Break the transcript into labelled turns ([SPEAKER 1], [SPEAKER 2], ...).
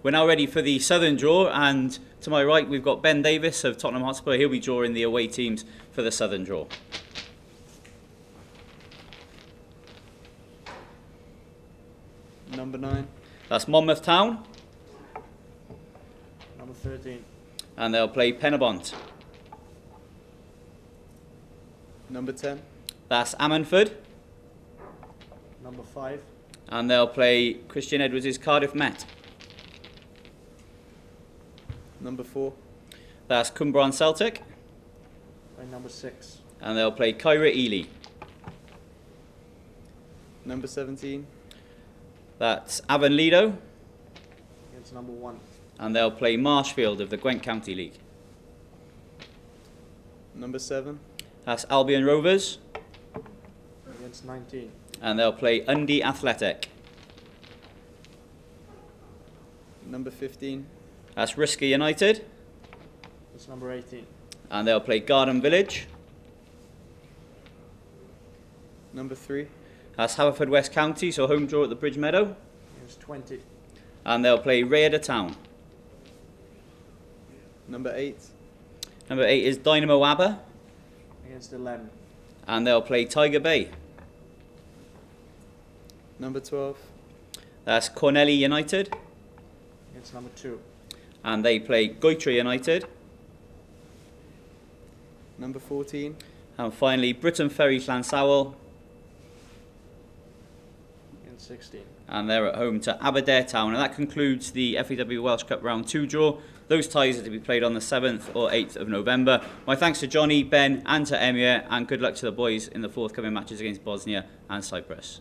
[SPEAKER 1] We're now ready for the Southern draw, and to my right we've got Ben Davis of Tottenham Hotspur. He'll be drawing the away teams for the Southern draw.
[SPEAKER 2] Number 9.
[SPEAKER 1] That's Monmouth Town.
[SPEAKER 2] Number 13.
[SPEAKER 1] And they'll play Penabont.
[SPEAKER 2] Number 10.
[SPEAKER 1] That's Ammanford.
[SPEAKER 2] Number 5.
[SPEAKER 1] And they'll play Christian Edwards' Cardiff Met.
[SPEAKER 2] Number 4.
[SPEAKER 1] That's Cwmbran Celtic.
[SPEAKER 2] And number 6.
[SPEAKER 1] And they'll play Caerau Ely.
[SPEAKER 2] Number 17.
[SPEAKER 1] That's Avon Lido.
[SPEAKER 2] Against number 1.
[SPEAKER 1] And they'll play Marshfield of the Gwent County League.
[SPEAKER 2] Number 7.
[SPEAKER 1] That's Albion Rovers.
[SPEAKER 2] Against 19.
[SPEAKER 1] And they'll play Undie Athletic.
[SPEAKER 2] Number 15.
[SPEAKER 1] That's Risca United.
[SPEAKER 2] That's number 18.
[SPEAKER 1] And they'll play Garden Village.
[SPEAKER 2] Number 3.
[SPEAKER 1] That's Haverfordwest County, so home draw at the Bridge Meadow.
[SPEAKER 2] Against 20.
[SPEAKER 1] And they'll play Rhayader Town.
[SPEAKER 2] Number 8.
[SPEAKER 1] Number 8 is Dynamo Aber.
[SPEAKER 2] Against 11.
[SPEAKER 1] And they'll play Tiger Bay.
[SPEAKER 2] Number 12.
[SPEAKER 1] That's Cornelly United.
[SPEAKER 2] Against number 2.
[SPEAKER 1] And they play Goitre United.
[SPEAKER 2] Number 14.
[SPEAKER 1] And finally, Britton Ferry Llansawel.
[SPEAKER 2] Against 16.
[SPEAKER 1] And they're at home to Aberdare Town. And that concludes the FAW Welsh Cup Round 2 draw. Those ties are to be played on the 7th or 8th of November. My thanks to Johnny, Ben and to Emir, and good luck to the boys in the forthcoming matches against Bosnia and Cyprus.